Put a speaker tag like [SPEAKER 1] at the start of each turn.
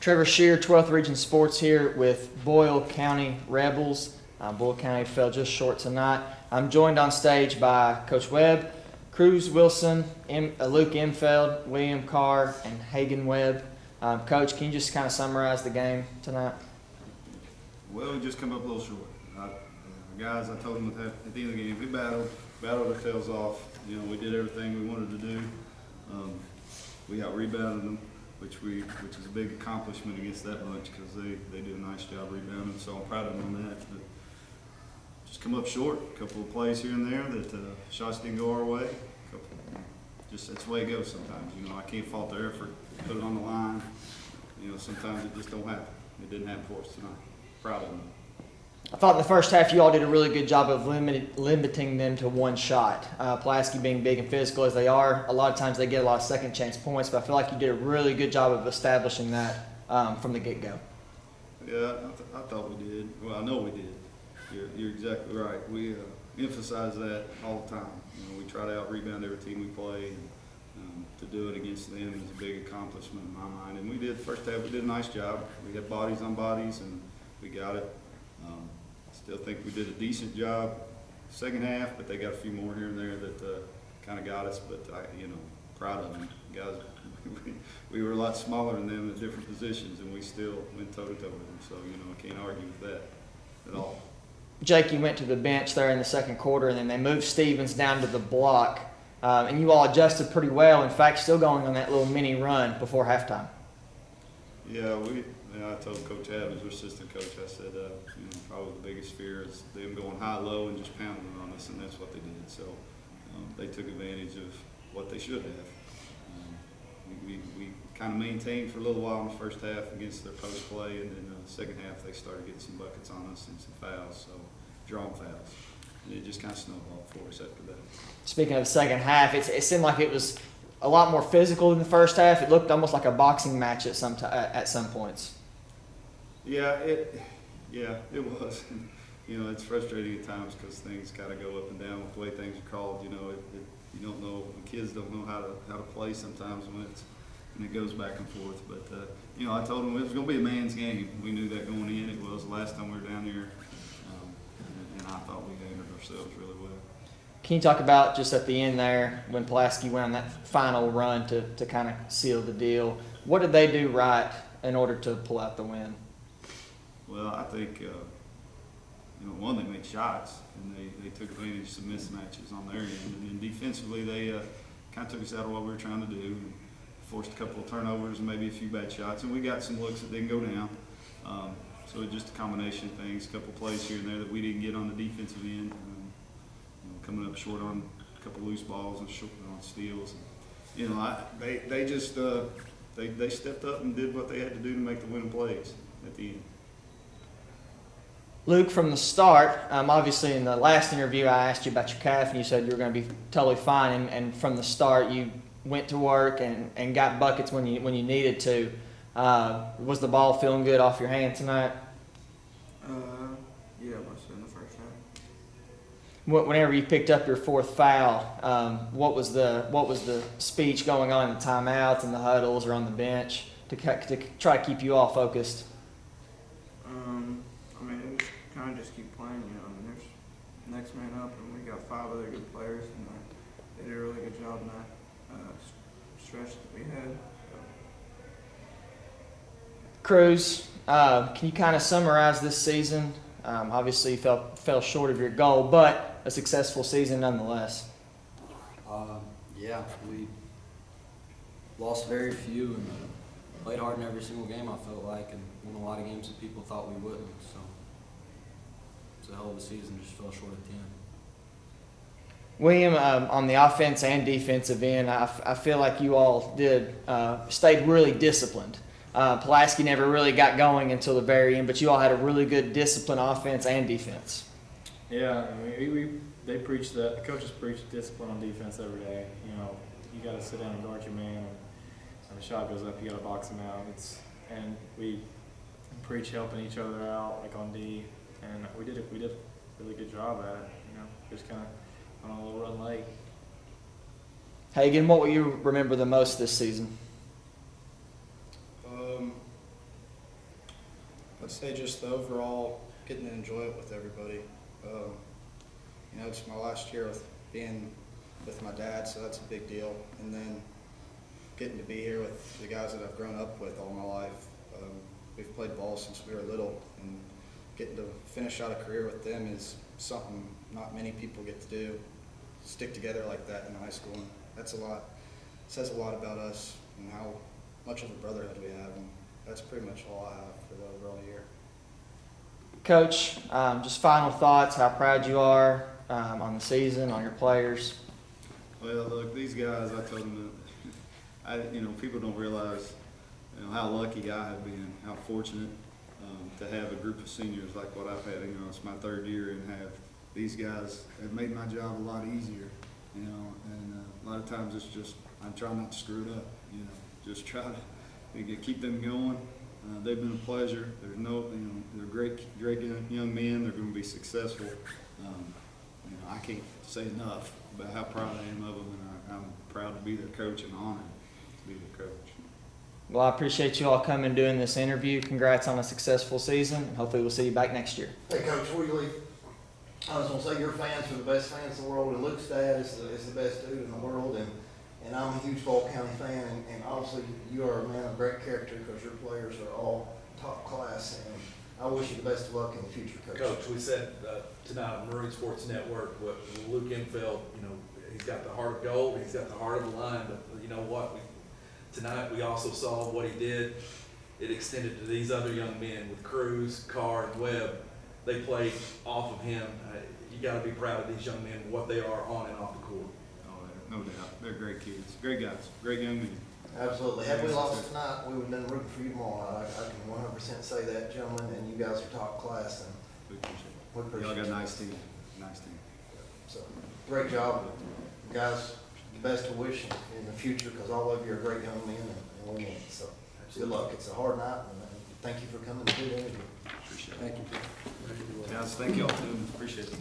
[SPEAKER 1] Trevor Shear, 12th Region Sports here with Boyle County Rebels. Boyle County fell just short tonight. I'm joined on stage by Coach Webb, Cruz Wilson, Luke Infeld, William Carr, and Hagan Webb. Coach, can you just kind of summarize the game tonight?
[SPEAKER 2] Well, we just come up a little short. Guys, I told them at the end of the game, we battled our tails off. You know, we did everything we wanted to do. We out-rebounded them, which is a big accomplishment against that bunch because they did a nice job rebounding. So I'm proud of them on that. But just come up short. A couple of plays here and there that shots didn't go our way. Just that's the way it goes sometimes. You know, I can't fault their effort. Put it on the line. You know, sometimes it just don't happen. It didn't happen for us tonight. Proud of them.
[SPEAKER 1] I thought in the first half you all did a really good job of limiting them to one shot. Pulaski being big and physical as they are, a lot of times they get a lot of second chance points, but I feel like you did a really good job of establishing that from the get-go.
[SPEAKER 2] Yeah, I thought we did. Well, I know we did. You're exactly right. We emphasize that all the time. You know, we try to out-rebound every team we play, and to do it against them is a big accomplishment in my mind. And we did, first half, we did a nice job. We had bodies on bodies, and we got it. Still think we did a decent job second half, but they got a few more here and there that kind of got us. But you know, proud of them, guys. We were a lot smaller than them at different positions, and we still went toe to toe with them. So you know, I can't argue with that at all.
[SPEAKER 1] Jake, you went to the bench there in the second quarter, and then they moved Stevens down to the block, and you all adjusted pretty well. In fact, still going on that little mini run before halftime.
[SPEAKER 2] Yeah, I told Coach Adams, our assistant coach, I said, you know, probably the biggest fear is them going high-low and just pounding on us, and that's what they did. So they took advantage of what they should have. We kind of maintained for a little while in the first half against their post play, and then the second half they started getting some buckets on us and some fouls, so drawn fouls. And it just kind of snowballed for us after that.
[SPEAKER 1] Speaking of the second half, it seemed like it was a lot more physical than the first half. It looked almost like a boxing match at some points.
[SPEAKER 2] Yeah, it was. You know, it's frustrating at times because things kind of go up and down with the way things are called. You know, you don't know, the kids don't know how to play sometimes when it goes back and forth. But you know, I told them it was going to be a man's game. We knew that going in. It was the last time we were down here, and I thought we handled ourselves really well.
[SPEAKER 1] Can you talk about just at the end there when Pulaski went on that final run to kind of seal the deal? What did they do right in order to pull out the win?
[SPEAKER 2] Well, I think, you know, one, they made shots, and they took advantage of some mismatches on their end. And then defensively, they kind of took us out of what we were trying to do, and forced a couple of turnovers and maybe a few bad shots. And we got some looks that didn't go down. So it's just a combination of things, a couple of plays here and there that we didn't get on the defensive end. You know, coming up short on a couple of loose balls and short on steals. You know, they just they stepped up and did what they had to do to make the winning plays at the end.
[SPEAKER 1] Luke, from the start, obviously in the last interview I asked you about your calf and you said you were going to be totally fine, and from the start you went to work and got buckets when you needed to. Was the ball feeling good off your hand tonight?
[SPEAKER 3] Yeah, mostly in the first half.
[SPEAKER 1] Whenever you picked up your fourth foul, what was the speech going on in the timeouts and the huddles or on the bench to try to keep you all focused?
[SPEAKER 3] I mean, we kind of just keep playing, you know. I mean, there's next man up, and we got 5 other good players, and they did a really good job in that stretch that we had. So.
[SPEAKER 1] Cruz, can you kind of summarize this season? Obviously, you fell short of your goal, but a successful season nonetheless.
[SPEAKER 4] Yeah, we lost very few and played hard in every single game, I felt like, and won a lot of games that people thought we wouldn't. So it's a hell of a season, just fell short at the end.
[SPEAKER 1] William, on the offense and defensive end, I feel like you all stayed really disciplined. Pulaski never really got going until the very end, but you all had a really good discipline offense and defense.
[SPEAKER 5] Yeah, I mean, they preach that. The coaches preach discipline on defense every day. You know, you got to sit down and guard your man, and when the shot goes up, you got to box him out. And we preach helping each other out, like on D, and we did a really good job at it. You know, just kind of on a little run late.
[SPEAKER 1] Hagan, what will you remember the most this season?
[SPEAKER 6] say just the overall getting to enjoy it with everybody. You know, it's my last year with being with my dad, so that's a big deal. And then getting to be here with the guys that I've grown up with all my life. We've played ball since we were little, and getting to finish out a career with them is something not many people get to do. Stick together like that in high school, and that's a lot. It says a lot about us and how much of a brotherhood we have, and that's pretty much all I have for the overall year.
[SPEAKER 1] Coach, just final thoughts, how proud you are on the season, on your players.
[SPEAKER 2] Well, look, these guys, I told them that, you know, people don't realize, you know, how lucky I have been, how fortunate to have a group of seniors like what I've had. You know, it's my third year, and have these guys have made my job a lot easier, you know, and a lot of times it's just, I'm trying not to screw it up, you know, just try to keep them going. They've been a pleasure. There's no, you know, they're great young men. They're going to be successful. You know, I can't say enough about how proud I am of them, and I'm proud to be their coach and honored to be their coach.
[SPEAKER 1] Well, I appreciate you all coming and doing this interview. Congrats on a successful season, and hopefully we'll see you back next year.
[SPEAKER 7] Hey, Coach, before you leave, I was going to say your fans are the best fans in the world, and Luke's dad is the best dude in the world, and I'm a huge Boyle County fan, and obviously you are a man of great character because your players are all top class, and I wish you the best of luck in the future, Coach.
[SPEAKER 8] Coach, we said tonight on Marine Sports Network, what Luke Infeld, you know, he's got the heart of gold, he's got the heart of a lion, but you know what? Tonight we also saw what he did. It extended to these other young men with Cruz, Carr, and Webb. They played off of him. You got to be proud of these young men, what they are on and off the court.
[SPEAKER 2] Oh, no doubt. They're great kids, great guys, great young men.
[SPEAKER 7] Absolutely. Had we lost tonight, we would have been rooting for you tomorrow night. I can 100% say that, gentlemen, and you guys are top class, and
[SPEAKER 2] We appreciate it.
[SPEAKER 7] we appreciate
[SPEAKER 2] Y'all got
[SPEAKER 7] it.
[SPEAKER 2] a nice team. Nice team.
[SPEAKER 7] So, great job. Guys, the best of wish in the future, because all of you are great young men, and we need it. So, good luck. It's a hard night, and thank you for coming to the interview.
[SPEAKER 2] Appreciate it.
[SPEAKER 4] Thank you.
[SPEAKER 2] Guys, thank y'all too. Appreciate it.